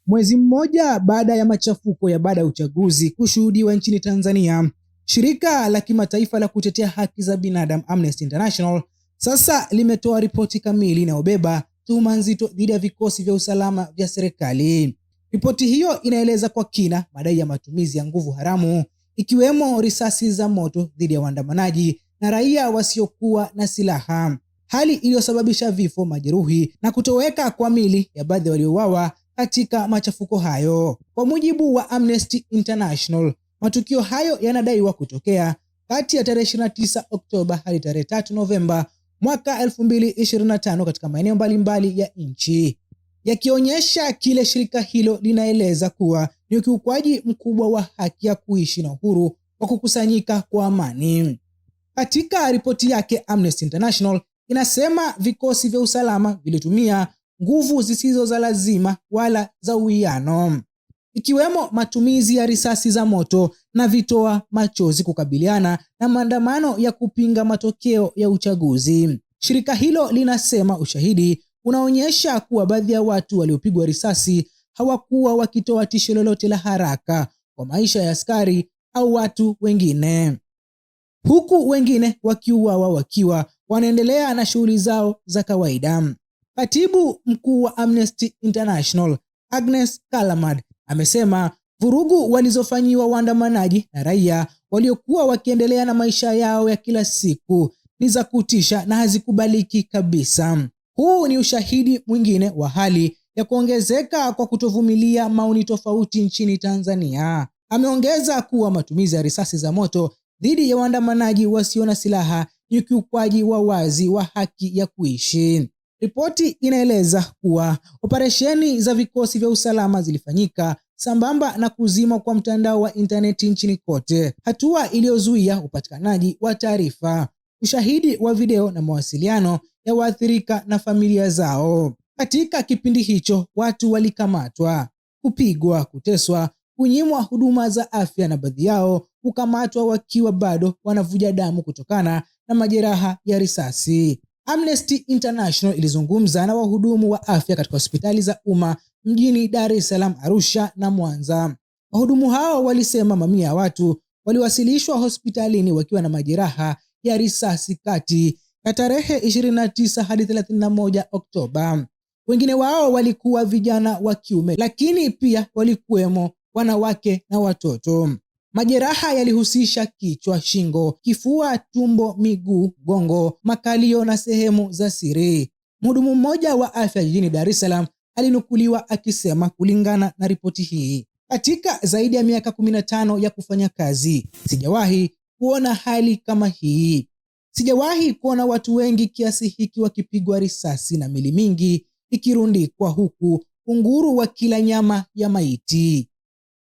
Mwezi mmoja baada ya machafuko ya baada ya uchaguzi kushuhudiwa nchini Tanzania, shirika la kimataifa la kutetea haki za binadamu Amnesty International sasa limetoa ripoti kamili inayobeba tuhuma nzito dhidi ya vikosi vya usalama vya serikali. Ripoti hiyo inaeleza kwa kina madai ya matumizi ya nguvu haramu, ikiwemo risasi za moto dhidi ya waandamanaji na raia wasiokuwa na silaha, hali iliyosababisha vifo, majeruhi na kutoweka kwa miili ya baadhi ya waliouawa katika machafuko hayo. Kwa mujibu wa Amnesty International, matukio hayo yanadaiwa kutokea kati ya tarehe 29 Oktoba hadi tarehe 3 Novemba mwaka 2025 katika maeneo mbalimbali ya nchi, yakionyesha kile shirika hilo linaeleza kuwa ni ukiukwaji mkubwa wa haki ya kuishi na uhuru wa kukusanyika kwa amani. Katika ripoti yake, Amnesty International inasema vikosi vya usalama vilitumia nguvu zisizo za lazima wala za uwiano, ikiwemo matumizi ya risasi za moto na vitoa machozi kukabiliana na maandamano ya kupinga matokeo ya uchaguzi. Shirika hilo linasema ushahidi unaonyesha kuwa baadhi ya watu waliopigwa risasi hawakuwa wakitoa tisho lolote la haraka kwa maisha ya askari au watu wengine, huku wengine wakiuawa wakiwa wanaendelea na shughuli zao za kawaida. Katibu mkuu wa Amnesty International, Agnes Callamard, amesema vurugu walizofanyiwa waandamanaji na raia waliokuwa wakiendelea na maisha yao ya kila siku ni za kutisha na hazikubaliki kabisa. Huu ni ushahidi mwingine wa hali ya kuongezeka kwa kutovumilia maoni tofauti nchini Tanzania. Ameongeza kuwa matumizi ya risasi za moto dhidi ya waandamanaji wasio na silaha ni ukiukwaji wa wazi wa haki ya kuishi. Ripoti inaeleza kuwa operesheni za vikosi vya usalama zilifanyika sambamba na kuzima kwa mtandao wa intaneti nchini kote, hatua iliyozuia upatikanaji wa taarifa, ushahidi wa video na mawasiliano ya waathirika na familia zao. Katika kipindi hicho, watu walikamatwa, kupigwa, kuteswa, kunyimwa huduma za afya na baadhi yao kukamatwa wakiwa bado wanavuja damu kutokana na majeraha ya risasi. Amnesty International ilizungumza na wahudumu wa afya katika hospitali za umma mjini Dar es Salaam, Arusha na Mwanza. Wahudumu hao walisema mamia ya watu waliwasilishwa hospitalini wakiwa na majeraha ya risasi kati ya tarehe 29 hadi 31 Oktoba. Wengine wao walikuwa vijana wa kiume, lakini pia walikuwemo wanawake na watoto. Majeraha yalihusisha kichwa, shingo, kifua, tumbo, miguu, gongo, makalio na sehemu za siri. Mhudumu mmoja wa afya jijini Dar es Salaam alinukuliwa akisema kulingana na ripoti hii, katika zaidi ya miaka 15 ya kufanya kazi, sijawahi kuona hali kama hii. Sijawahi kuona watu wengi kiasi hiki wakipigwa risasi na miili mingi ikirundikwa, huku kunguru wa kila nyama ya maiti.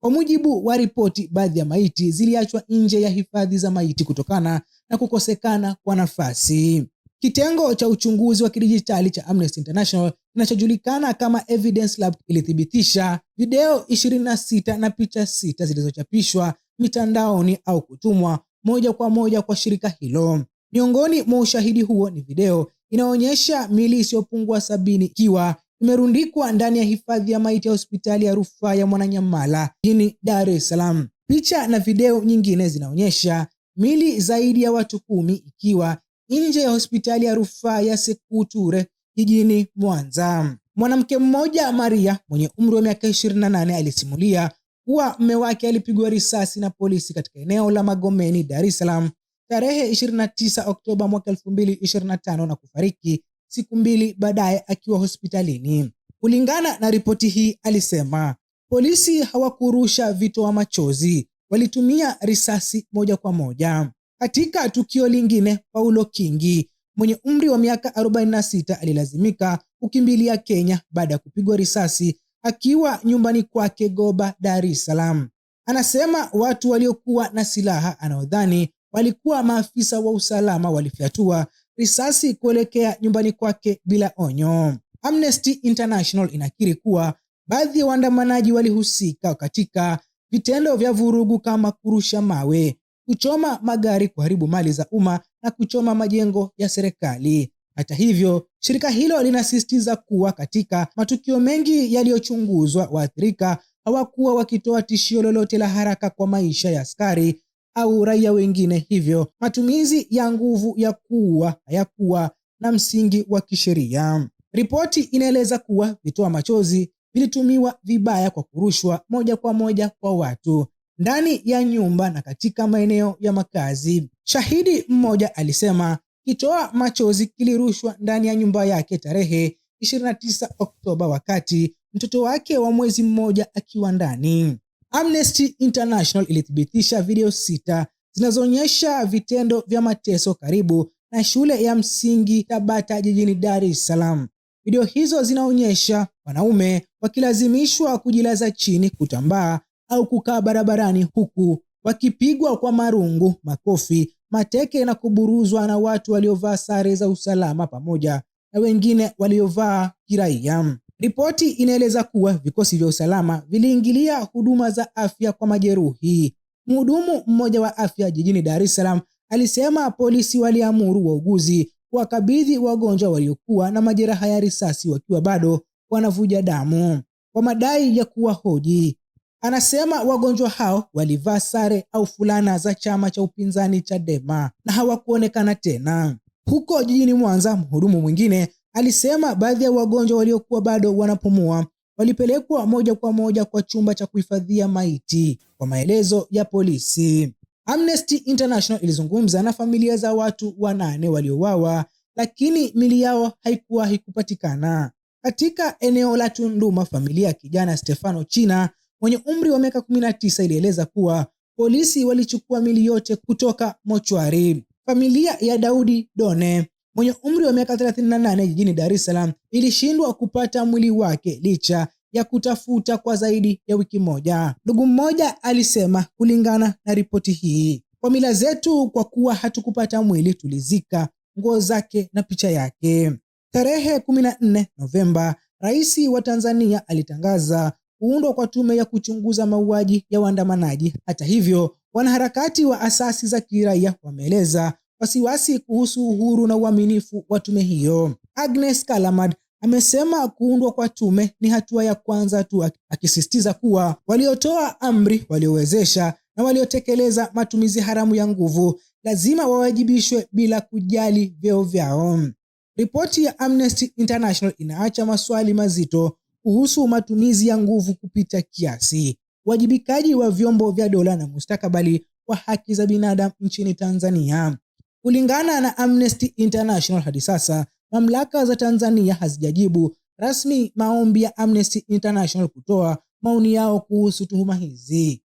Kwa mujibu wa ripoti, baadhi ya maiti ziliachwa nje ya hifadhi za maiti kutokana na kukosekana kwa nafasi. Kitengo cha uchunguzi wa kidijitali cha Amnesty International kinachojulikana kama Evidence Lab kilithibitisha video 26 na picha 6 zilizochapishwa mitandaoni au kutumwa moja kwa moja kwa shirika hilo. Miongoni mwa ushahidi huo ni video inaonyesha miili isiyopungua 70 ikiwa imerundikwa ndani ya hifadhi ya maiti ya hospitali ya rufaa ya Mwananyamala jijini Dar es Salaam. Picha na video nyingine zinaonyesha miili zaidi ya watu 10 ikiwa nje ya hospitali ya rufaa ya Sekou Toure jijini Mwanza. Mwanamke mmoja, Maria, mwenye umri wa miaka 28, alisimulia kuwa mume wake alipigwa risasi na polisi katika eneo la Magomeni, Dar es Salaam tarehe 29 Oktoba mwaka 2025 na kufariki siku 2 baadaye akiwa hospitalini. Kulingana na ripoti hii, alisema polisi hawakurusha vitoa machozi, walitumia risasi moja kwa moja. Katika tukio lingine, Paulo Kingi mwenye umri wa miaka 46 alilazimika kukimbilia Kenya baada ya kupigwa risasi akiwa nyumbani kwake Goba, Dar es Salaam. Anasema watu waliokuwa na silaha anaodhani walikuwa maafisa wa usalama walifyatua risasi kuelekea nyumbani kwake bila onyo. Amnesty International inakiri kuwa baadhi ya waandamanaji walihusika katika vitendo vya vurugu kama kurusha mawe, kuchoma magari, kuharibu mali za umma na kuchoma majengo ya serikali. Hata hivyo, shirika hilo linasisitiza kuwa katika matukio mengi yaliyochunguzwa, waathirika hawakuwa wakitoa tishio lolote la haraka kwa maisha ya askari au raia wengine, hivyo matumizi ya nguvu ya kuua hayakuwa na msingi wa kisheria. Ripoti inaeleza kuwa vitoa machozi vilitumiwa vibaya kwa kurushwa moja kwa moja kwa watu ndani ya nyumba na katika maeneo ya makazi. Shahidi mmoja alisema kitoa machozi kilirushwa ndani ya nyumba yake tarehe 29 Oktoba wakati mtoto wake wa mwezi mmoja akiwa ndani. Amnesty International ilithibitisha video 6 zinazoonyesha vitendo vya mateso karibu na shule ya msingi Tabata jijini Dar es Salaam. Video hizo zinaonyesha wanaume wakilazimishwa kujilaza chini, kutambaa au kukaa barabarani huku wakipigwa kwa marungu, makofi, mateke na kuburuzwa na watu waliovaa sare za usalama pamoja na wengine waliovaa kiraia. Ripoti inaeleza kuwa vikosi vya usalama viliingilia huduma za afya kwa majeruhi. Mhudumu mmoja wa afya jijini Dar es Salaam alisema polisi waliamuru wauguzi kuwakabidhi wagonjwa waliokuwa na majeraha ya risasi wakiwa bado wanavuja damu kwa madai ya kuwahoji. Anasema wagonjwa hao walivaa sare au fulana za chama cha upinzani Chadema na hawakuonekana tena. Huko jijini Mwanza, mhudumu mwingine alisema baadhi ya wagonjwa waliokuwa bado wanapumua walipelekwa moja kwa moja kwa chumba cha kuhifadhia maiti, kwa maelezo ya polisi. Amnesty International ilizungumza na familia za watu 8 waliouawa, lakini mili yao haikuwahi kupatikana. Katika eneo la Tunduma, familia ya kijana Stefano China mwenye umri wa miaka 19 ilieleza kuwa polisi walichukua mili yote kutoka mochwari. Familia ya Daudi Done mwenye umri wa miaka 38 jijini Dar es Salaam ilishindwa kupata mwili wake licha ya kutafuta kwa zaidi ya wiki moja. Ndugu mmoja alisema kulingana na ripoti hii, kwa mila zetu, kwa kuwa hatukupata mwili, tulizika nguo zake na picha yake. Tarehe 14 Novemba, Rais wa Tanzania alitangaza kuundwa kwa tume ya kuchunguza mauaji ya waandamanaji. Hata hivyo, wanaharakati wa asasi za kiraia wameeleza wasiwasi kuhusu uhuru na uaminifu wa tume hiyo. Agnes Kalamad amesema kuundwa kwa tume ni hatua ya kwanza tu, akisisitiza kuwa waliotoa amri, waliowezesha na waliotekeleza matumizi haramu ya nguvu lazima wawajibishwe bila kujali vyeo vyao. Ripoti ya Amnesty International inaacha maswali mazito kuhusu matumizi ya nguvu kupita kiasi, uwajibikaji wa vyombo vya dola na mustakabali wa haki za binadamu nchini Tanzania. Kulingana na Amnesty International, hadi sasa mamlaka za Tanzania hazijajibu rasmi maombi ya Amnesty International kutoa maoni yao kuhusu tuhuma hizi.